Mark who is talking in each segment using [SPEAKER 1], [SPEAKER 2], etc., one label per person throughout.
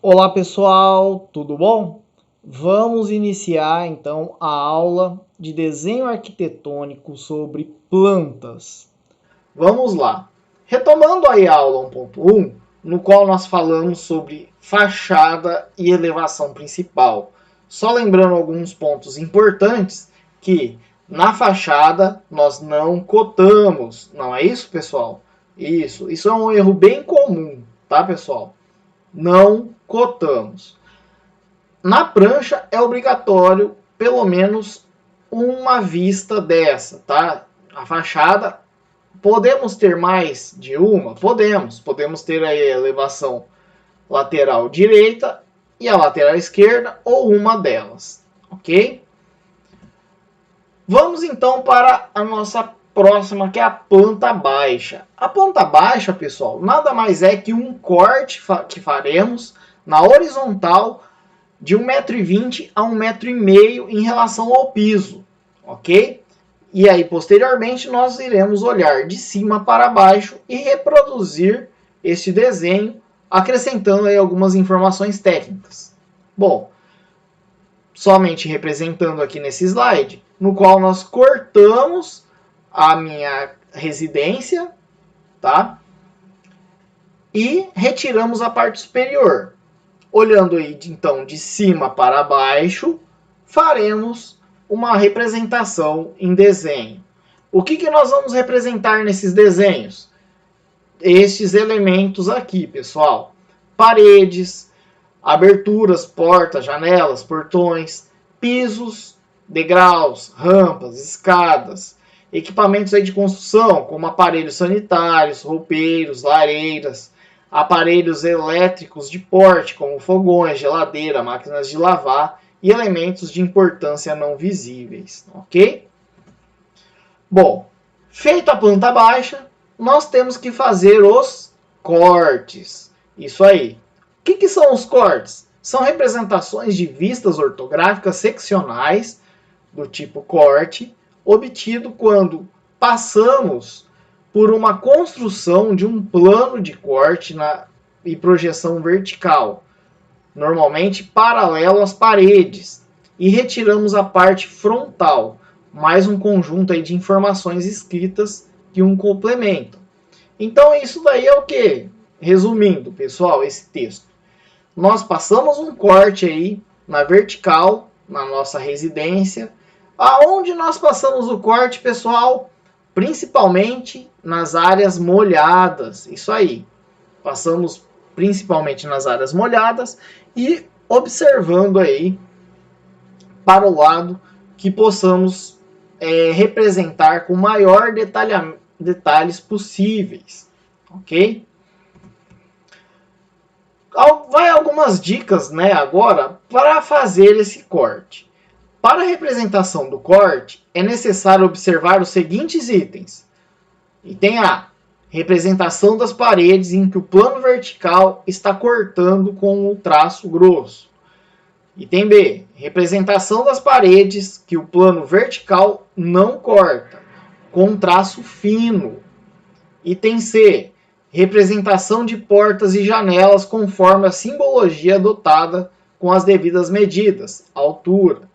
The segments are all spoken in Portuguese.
[SPEAKER 1] Olá pessoal, tudo bom? Vamos iniciar então a aula de desenho arquitetônico sobre plantas. Vamos lá. Retomando aí a aula 1.1, no qual nós falamos sobre fachada e elevação principal. Só lembrando alguns pontos importantes que na fachada nós não cotamos. Não é isso, pessoal? Isso é um erro bem comum, tá, pessoal? Não cotamos. Na prancha é obrigatório pelo menos uma vista dessa, tá? A fachada, podemos ter mais de uma? Podemos. Podemos ter aí a elevação lateral direita e a lateral esquerda ou uma delas, ok? Vamos então para a nossa próxima, que é a planta baixa. A planta baixa, pessoal, nada mais é que um corte que faremos na horizontal de 1,20 m a 1,5 m em relação ao piso, ok? E aí, posteriormente, nós iremos olhar de cima para baixo e reproduzir este desenho, acrescentando aí algumas informações técnicas. Bom, somente representando aqui nesse slide, no qual nós cortamos a minha residência, tá? E retiramos a parte superior. Olhando aí, então, de cima para baixo, faremos uma representação em desenho. O que nós vamos representar nesses desenhos? Estes elementos aqui, pessoal. Paredes, aberturas, portas, janelas, portões, pisos, degraus, rampas, escadas, equipamentos aí de construção, como aparelhos sanitários, roupeiros, lareiras, aparelhos elétricos de porte, como fogões, geladeira, máquinas de lavar e elementos de importância não visíveis, ok? Bom, feita a planta baixa, nós temos que fazer os cortes. Isso aí. O que são os cortes? São representações de vistas ortográficas seccionais do tipo corte, obtido quando passamos por uma construção de um plano de corte e projeção vertical, normalmente paralelo às paredes, e retiramos a parte frontal, mais um conjunto aí de informações escritas que um complementam. Então isso daí é o que? Resumindo, pessoal, esse texto. Nós passamos um corte aí na vertical, na nossa residência. Aonde nós passamos o corte, pessoal? Principalmente nas áreas molhadas. Isso aí. Passamos principalmente nas áreas molhadas e observando aí para o lado que possamos representar com maior detalhes possíveis. Ok? Vai algumas dicas, né, agora para fazer esse corte. Para a representação do corte, é necessário observar os seguintes itens. Item A. Representação das paredes em que o plano vertical está cortando com o traço grosso. Item B. Representação das paredes que o plano vertical não corta, com um traço fino. Item C. Representação de portas e janelas conforme a simbologia adotada com as devidas medidas, altura.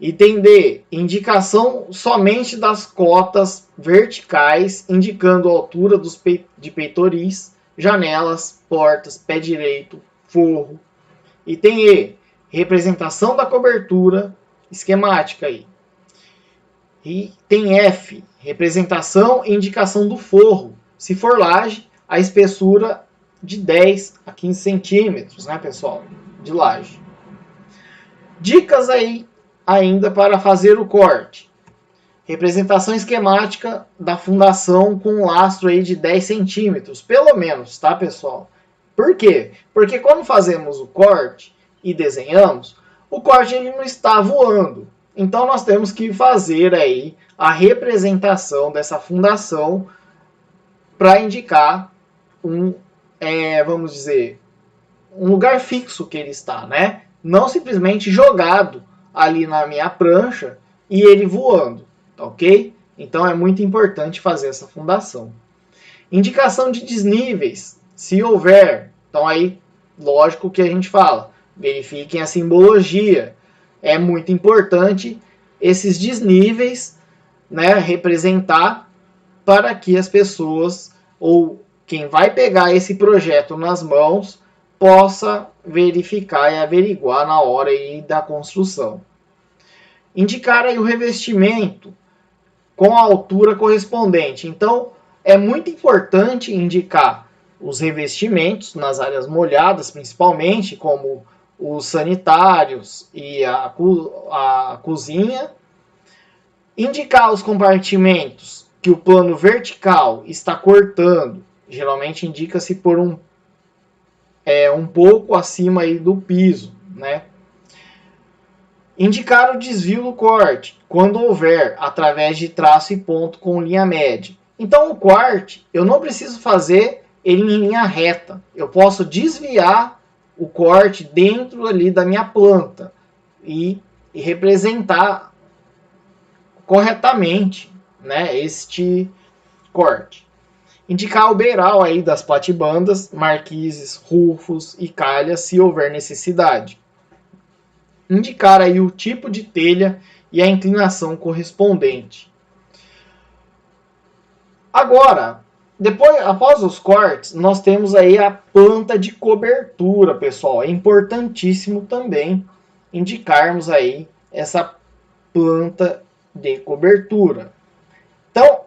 [SPEAKER 1] Item D. Indicação somente das cotas verticais, indicando a altura de peitoris, janelas, portas, pé direito, forro. Item E. Representação da cobertura esquemática aí. Item F. Representação e indicação do forro. Se for laje, a espessura de 10 a 15 centímetros, né, pessoal? De laje. Dicas aí ainda para fazer o corte. Representação esquemática da fundação com um lastro aí de 10 centímetros, pelo menos, tá, pessoal? Por quê? Porque quando fazemos o corte e desenhamos, o corte ele não está voando. Então nós temos que fazer aí a representação dessa fundação para indicar vamos dizer, um lugar fixo que ele está, né? Não simplesmente jogado ali na minha prancha e ele voando, tá ok? Então é muito importante fazer essa fundação. Indicação de desníveis, se houver. Então aí lógico que a gente fala, verifiquem a simbologia. É muito importante esses desníveis, né, representar para que as pessoas ou quem vai pegar esse projeto nas mãos possa verificar e averiguar na hora aí da construção. Indicar aí o revestimento com a altura correspondente. Então, é muito importante indicar os revestimentos nas áreas molhadas, principalmente, como os sanitários e a cozinha. Indicar os compartimentos que o plano vertical está cortando. Geralmente indica-se por um pouco acima aí do piso, né? Indicar o desvio do corte, quando houver, através de traço e ponto com linha média. Então o corte, eu não preciso fazer ele em linha reta. Eu posso desviar o corte dentro ali da minha planta e representar corretamente, né, este corte. Indicar o beiral aí das platibandas, marquises, rufos e calhas, se houver necessidade. Indicar aí o tipo de telha e a inclinação correspondente. Agora, após os cortes, nós temos aí a planta de cobertura, pessoal. É importantíssimo também indicarmos aí essa planta de cobertura. Então,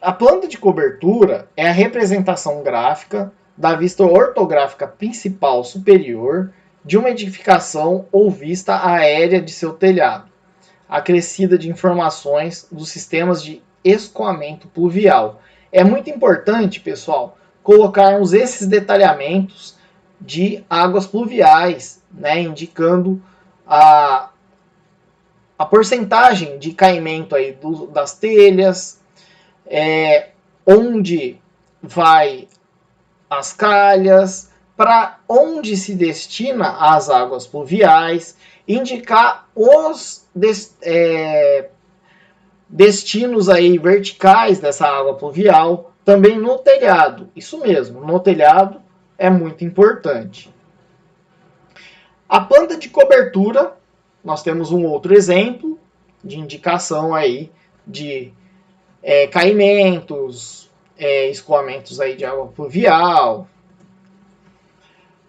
[SPEAKER 1] a planta de cobertura é a representação gráfica da vista ortográfica principal superior de uma edificação ou vista aérea de seu telhado, acrescida de informações dos sistemas de escoamento pluvial. É muito importante, pessoal, colocarmos esses detalhamentos de águas pluviais, né, indicando a porcentagem de caimento aí das telhas, onde vai as calhas, para onde se destina as águas pluviais, indicar os destinos aí verticais dessa água pluvial, também no telhado. Isso mesmo, no telhado é muito importante. A planta de cobertura, nós temos um outro exemplo de indicação aí de caimentos, escoamentos aí de água pluvial.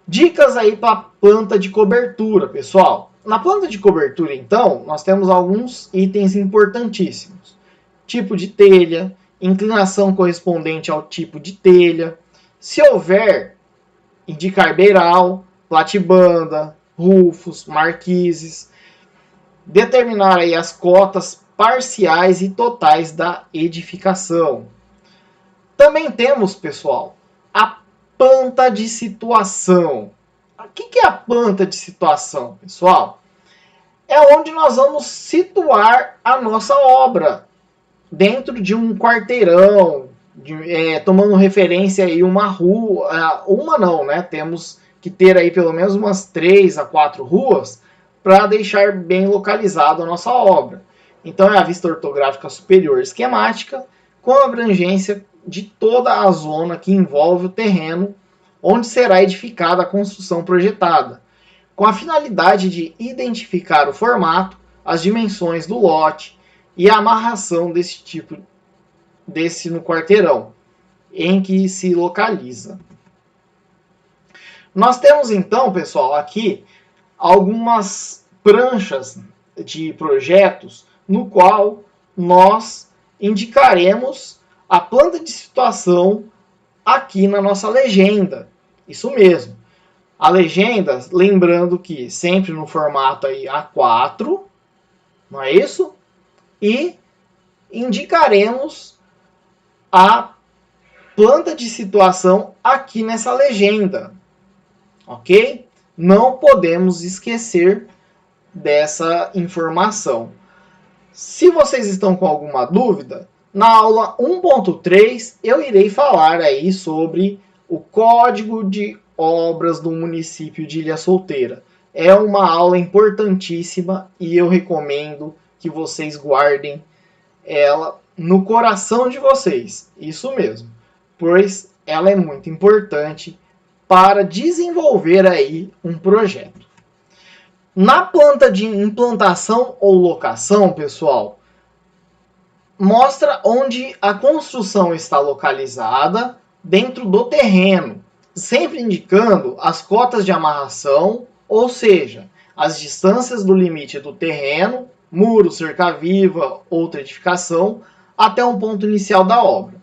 [SPEAKER 1] Dicas aí para a planta de cobertura, pessoal. Na planta de cobertura, então, nós temos alguns itens importantíssimos. Tipo de telha, inclinação correspondente ao tipo de telha. Se houver, indicar beiral, platibanda, rufos, marquises. Determinar aí as cotas parciais e totais da edificação. Também temos, pessoal, a planta de situação. O que é a planta de situação, pessoal? É onde nós vamos situar a nossa obra dentro de um quarteirão, tomando referência aí uma rua, uma não, né? Temos que ter aí pelo menos umas 3 a 4 ruas para deixar bem localizado a nossa obra. Então é a vista ortográfica superior esquemática com abrangência de toda a zona que envolve o terreno onde será edificada a construção projetada, com a finalidade de identificar o formato, as dimensões do lote e a amarração desse no quarteirão em que se localiza. Nós temos então, pessoal, aqui algumas pranchas de projetos no qual nós indicaremos a planta de situação aqui na nossa legenda. Isso mesmo. A legenda, lembrando que sempre no formato aí A4, não é isso? E indicaremos a planta de situação aqui nessa legenda, ok? Não podemos esquecer dessa informação. Se vocês estão com alguma dúvida, na aula 1.3 eu irei falar aí sobre o Código de Obras do município de Ilha Solteira. É uma aula importantíssima e eu recomendo que vocês guardem ela no coração de vocês. Isso mesmo, pois ela é muito importante para desenvolver aí um projeto. Na planta de implantação ou locação, pessoal, mostra onde a construção está localizada dentro do terreno, sempre indicando as cotas de amarração, ou seja, as distâncias do limite do terreno, muro, cerca-viva, outra edificação, até um ponto inicial da obra.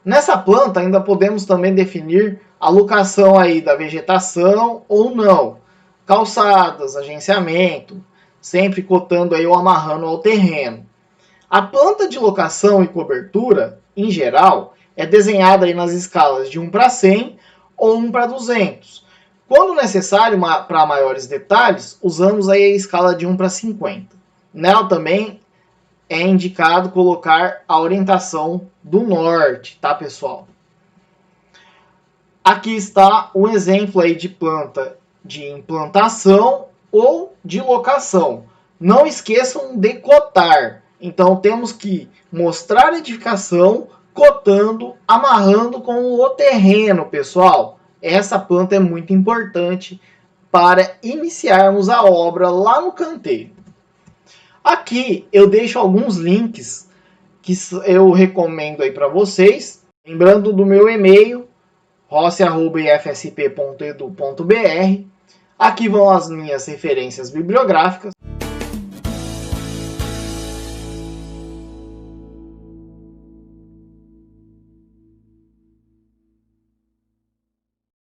[SPEAKER 1] Nessa planta ainda podemos também definir a locação aí da vegetação ou não, calçadas, agenciamento, sempre cotando aí ou amarrando ao terreno. A planta de locação e cobertura, em geral, é desenhada aí nas escalas de 1 para 100 ou 1 para 200. Quando necessário, para maiores detalhes, usamos aí a escala de 1 para 50. Nela também é indicado colocar a orientação do norte, tá, pessoal? Aqui está um exemplo aí de planta de implantação ou de locação. Não esqueçam de cotar. Então temos que mostrar a edificação, cotando, amarrando com o terreno, pessoal. Essa planta é muito importante para iniciarmos a obra lá no canteiro. Aqui eu deixo alguns links que eu recomendo aí para vocês. Lembrando do meu e-mail, rossi@ifsp.edu.br. Aqui vão as minhas referências bibliográficas.